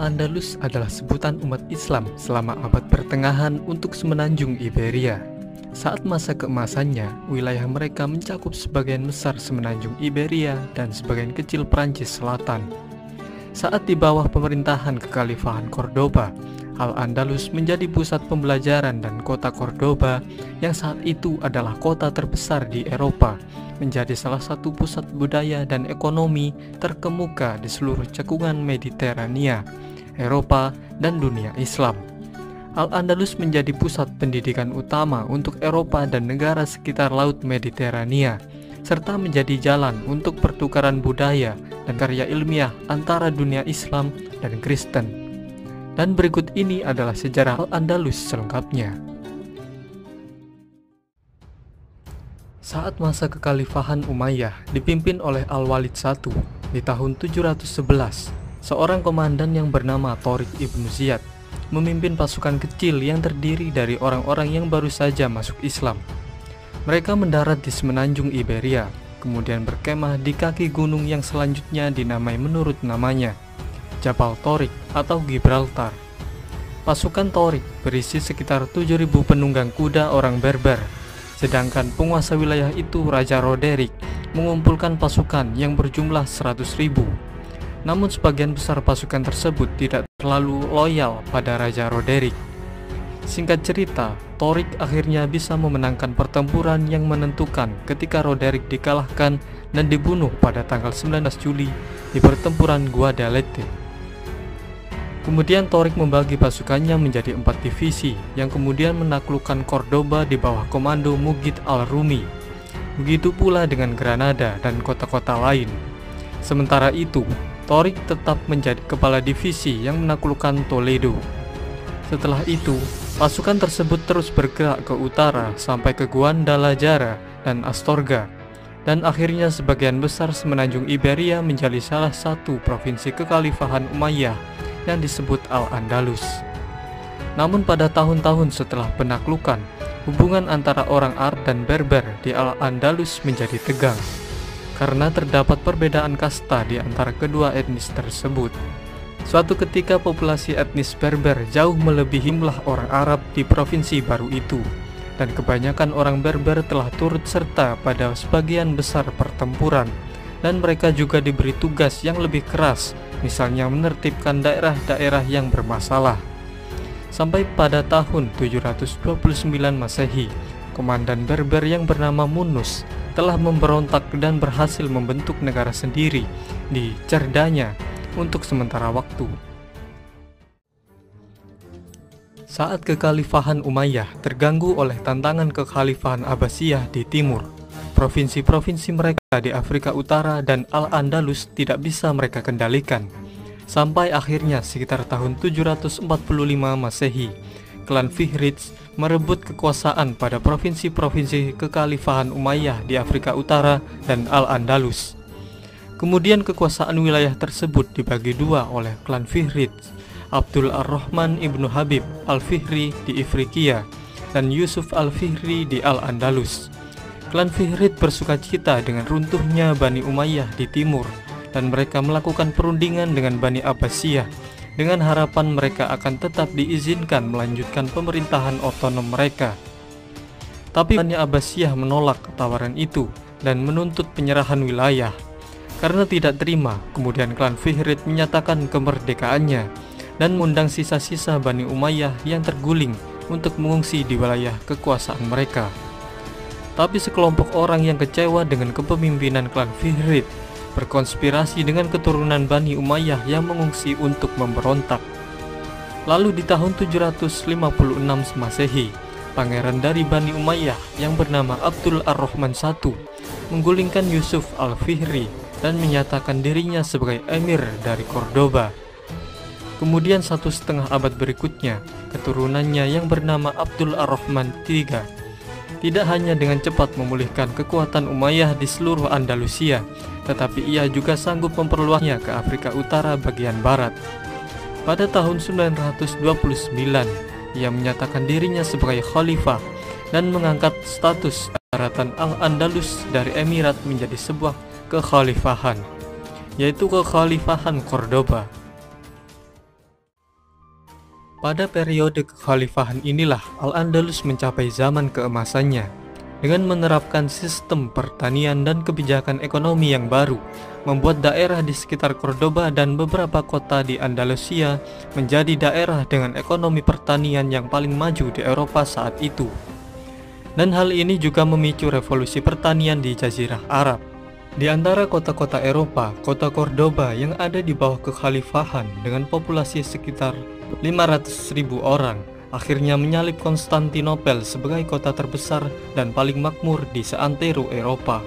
Al-Andalus adalah sebutan umat Islam selama abad pertengahan untuk semenanjung Iberia. Saat masa keemasannya, wilayah mereka mencakup sebagian besar semenanjung Iberia dan sebagian kecil Prancis Selatan. Saat di bawah pemerintahan Kekhalifahan Cordoba, Al-Andalus menjadi pusat pembelajaran, dan kota Cordoba yang saat itu adalah kota terbesar di Eropa menjadi salah satu pusat budaya dan ekonomi terkemuka di seluruh cekungan Mediterania, Eropa, dan dunia Islam. Al-Andalus menjadi pusat pendidikan utama untuk Eropa dan negara sekitar Laut Mediterania, serta menjadi jalan untuk pertukaran budaya dan karya ilmiah antara dunia Islam dan Kristen. Dan berikut ini adalah sejarah Al-Andalus selengkapnya. Saat masa kekhalifahan Umayyah dipimpin oleh Al-Walid I di tahun 711, seorang komandan yang bernama Tariq ibn Ziyad memimpin pasukan kecil yang terdiri dari orang-orang yang baru saja masuk Islam. Mereka mendarat di semenanjung Iberia, kemudian berkemah di kaki gunung yang selanjutnya dinamai menurut namanya, Jabal Tariq atau Gibraltar. Pasukan Tariq berisi sekitar 7.000 penunggang kuda orang Berber, sedangkan penguasa wilayah itu, Raja Roderick, mengumpulkan pasukan yang berjumlah 100.000. Namun sebagian besar pasukan tersebut tidak terlalu loyal pada Raja Roderick. Singkat cerita, Tariq akhirnya bisa memenangkan pertempuran yang menentukan ketika Roderick dikalahkan dan dibunuh pada tanggal 19 Juli di pertempuran Guadalete. Kemudian Tariq membagi pasukannya menjadi 4 divisi yang kemudian menaklukkan Cordoba di bawah komando Mughith al-Rumi. Begitu pula dengan Granada dan kota-kota lain. Sementara itu, Tariq tetap menjadi kepala divisi yang menaklukkan Toledo. Setelah itu, pasukan tersebut terus bergerak ke utara sampai ke Guadalajara dan Astorga, dan akhirnya sebagian besar semenanjung Iberia menjadi salah satu provinsi kekhalifahan Umayyah yang disebut Al-Andalus. Namun pada tahun-tahun setelah penaklukan, hubungan antara orang Arab dan Berber di Al-Andalus menjadi tegang karena terdapat perbedaan kasta di antara kedua etnis tersebut. Suatu ketika populasi etnis Berber jauh melebihi jumlah orang Arab di provinsi baru itu, dan kebanyakan orang Berber telah turut serta pada sebagian besar pertempuran, dan mereka juga diberi tugas yang lebih keras, misalnya menertibkan daerah-daerah yang bermasalah. Sampai pada tahun 729 Masehi, komandan Berber yang bernama Munus telah memberontak dan berhasil membentuk negara sendiri di Cerdanya untuk sementara waktu. Saat kekhalifahan Umayyah terganggu oleh tantangan kekhalifahan Abbasiyah di timur, provinsi-provinsi mereka di Afrika Utara dan Al-Andalus tidak bisa mereka kendalikan. Sampai akhirnya sekitar tahun 745 Masehi, klan Fihriz merebut kekuasaan pada provinsi-provinsi kekhalifahan Umayyah di Afrika Utara dan Al-Andalus. Kemudian kekuasaan wilayah tersebut dibagi dua oleh klan Fihriz, Abdul Ar-Rahman ibnu Habib al-Fihri di Ifriqiya dan Yusuf al-Fihri di Al-Andalus. Klan Fihriz bersukacita dengan runtuhnya Bani Umayyah di timur, dan mereka melakukan perundingan dengan Bani Abbasiyah dengan harapan mereka akan tetap diizinkan melanjutkan pemerintahan otonom mereka. Tapi Bani Abbasiyah menolak tawaran itu dan menuntut penyerahan wilayah. Karena tidak terima, kemudian klan Fihriz menyatakan kemerdekaannya dan mengundang sisa-sisa Bani Umayyah yang terguling untuk mengungsi di wilayah kekuasaan mereka. Tapi sekelompok orang yang kecewa dengan kepemimpinan klan Fihriz berkonspirasi dengan keturunan Bani Umayyah yang mengungsi untuk memberontak. Lalu di tahun 756 Masehi, pangeran dari Bani Umayyah yang bernama Abdul Ar-Rahman I menggulingkan Yusuf al-Fihri dan menyatakan dirinya sebagai emir dari Cordoba. Kemudian 1,5 abad berikutnya, keturunannya yang bernama Abdul Ar-Rahman III tidak hanya dengan cepat memulihkan kekuatan Umayyah di seluruh Andalusia, tetapi ia juga sanggup memperluasnya ke Afrika Utara bagian barat. Pada tahun 929, ia menyatakan dirinya sebagai khalifah dan mengangkat status daratan Al-Andalus dari emirat menjadi sebuah kekhalifahan, yaitu kekhalifahan Cordoba. Pada periode kekhalifahan inilah Al-Andalus mencapai zaman keemasannya dengan menerapkan sistem pertanian dan kebijakan ekonomi yang baru, membuat daerah di sekitar Cordoba dan beberapa kota di Andalusia menjadi daerah dengan ekonomi pertanian yang paling maju di Eropa saat itu. Dan hal ini juga memicu revolusi pertanian di Jazirah Arab. Di antara kota-kota Eropa, kota Cordoba yang ada di bawah kekhalifahan dengan populasi sekitar 500.000 orang akhirnya menyalip Konstantinopel sebagai kota terbesar dan paling makmur di seantero Eropa.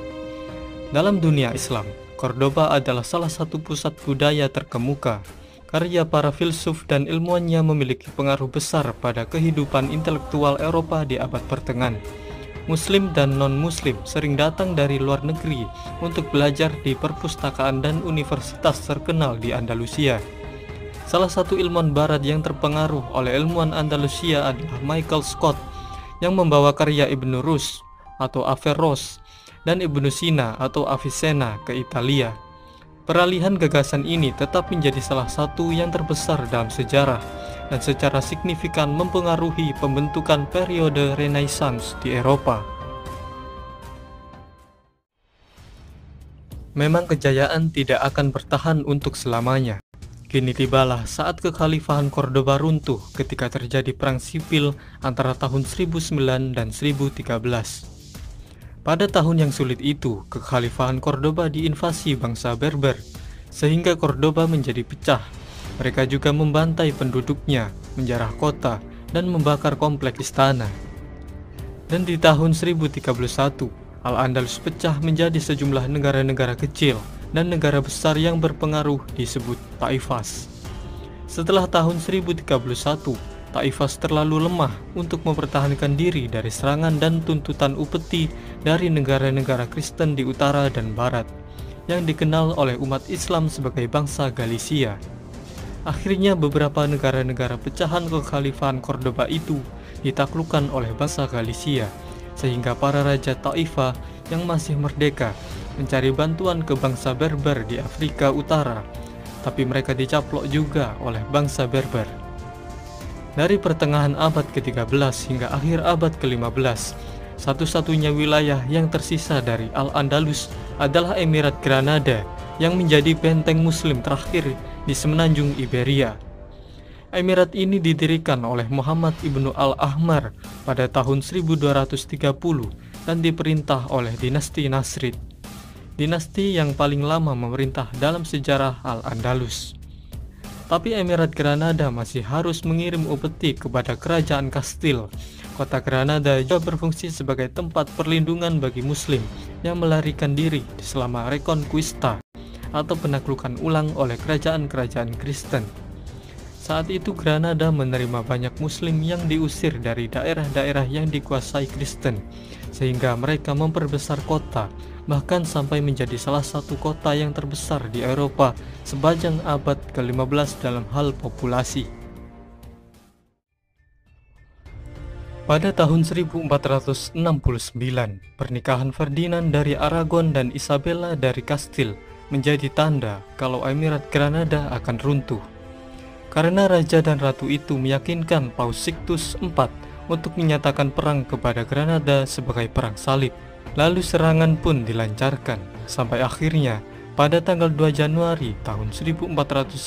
Dalam dunia Islam, Cordoba adalah salah satu pusat budaya terkemuka. Karya para filsuf dan ilmuwannya memiliki pengaruh besar pada kehidupan intelektual Eropa di abad pertengahan. Muslim dan non-muslim sering datang dari luar negeri untuk belajar di perpustakaan dan universitas terkenal di Andalusia. Salah satu ilmuwan barat yang terpengaruh oleh ilmuwan Andalusia adalah Michael Scott yang membawa karya Ibn Rus atau Averroes dan Ibn Sina atau Avicenna ke Italia. Peralihan gagasan ini tetap menjadi salah satu yang terbesar dalam sejarah dan secara signifikan mempengaruhi pembentukan periode Renaissance di Eropa. Memang kejayaan tidak akan bertahan untuk selamanya. Kini tibalah saat kekhalifahan Cordoba runtuh ketika terjadi perang sipil antara tahun 1009 dan 1013. Pada tahun yang sulit itu, kekhalifahan Cordoba diinvasi bangsa Berber, sehingga Cordoba menjadi pecah. Mereka juga membantai penduduknya, menjarah kota, dan membakar kompleks istana. Dan di tahun 1031, Al-Andalus pecah menjadi sejumlah negara-negara kecil dan negara besar yang berpengaruh disebut Taifas. Setelah tahun 1031, Taifas terlalu lemah untuk mempertahankan diri dari serangan dan tuntutan upeti dari negara-negara Kristen di utara dan barat, yang dikenal oleh umat Islam sebagai bangsa Galicia. Akhirnya beberapa negara-negara pecahan kekhalifahan Cordoba itu ditaklukkan oleh bangsa Galicia, sehingga para raja Taifah yang masih merdeka mencari bantuan ke bangsa Berber di Afrika Utara, tapi mereka dicaplok juga oleh bangsa Berber. Dari pertengahan abad ke-13 hingga akhir abad ke-15, satu-satunya wilayah yang tersisa dari Al-Andalus adalah Emirat Granada yang menjadi benteng muslim terakhir di semenanjung Iberia. Emirat ini didirikan oleh Muhammad ibnu Al-Ahmar pada tahun 1230 dan diperintah oleh dinasti Nasrid, dinasti yang paling lama memerintah dalam sejarah Al-Andalus. Tapi Emirat Granada masih harus mengirim upeti kepada kerajaan Kastil. Kota Granada juga berfungsi sebagai tempat perlindungan bagi muslim yang melarikan diri selama Reconquista atau penaklukan ulang oleh kerajaan-kerajaan Kristen. Saat itu Granada menerima banyak muslim yang diusir dari daerah-daerah yang dikuasai Kristen, sehingga mereka memperbesar kota, bahkan sampai menjadi salah satu kota yang terbesar di Eropa sepanjang abad ke-15 dalam hal populasi. Pada tahun 1469, pernikahan Ferdinand dari Aragon dan Isabella dari Kastil menjadi tanda kalau Emirat Granada akan runtuh. Karena raja dan ratu itu meyakinkan Paus Sixtus IV untuk menyatakan perang kepada Granada sebagai perang salib. Lalu serangan pun dilancarkan, sampai akhirnya pada tanggal 2 Januari tahun 1492,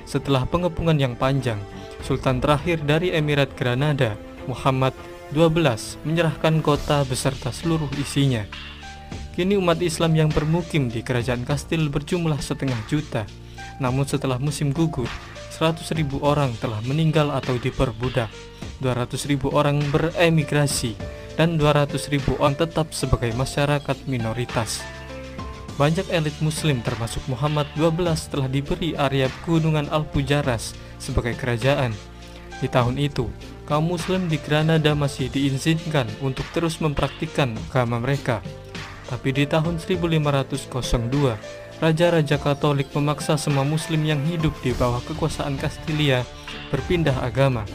setelah pengepungan yang panjang, Sultan terakhir dari Emirat Granada, Muhammad XII, menyerahkan kota beserta seluruh isinya. Kini umat Islam yang bermukim di kerajaan Kastil berjumlah 500 juta. Namun setelah musim gugur, 100.000 orang telah meninggal atau diperbudak, 200.000 orang beremigrasi, dan 200.000 orang tetap sebagai masyarakat minoritas. Banyak elit muslim termasuk Muhammad XII telah diberi area Gunungan Alpujarras sebagai kerajaan. Di tahun itu, kaum muslim di Granada masih diizinkan untuk terus mempraktikkan agama mereka. Tapi di tahun 1502, Raja-Raja Katolik memaksa semua muslim yang hidup di bawah kekuasaan Kastilia berpindah agama.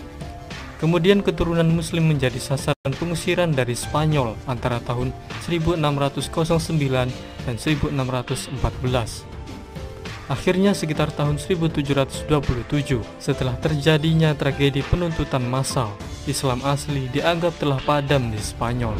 Kemudian keturunan muslim menjadi sasaran pengusiran dari Spanyol antara tahun 1609 dan 1614. Akhirnya sekitar tahun 1727, setelah terjadinya tragedi penuntutan massal, Islam asli dianggap telah padam di Spanyol.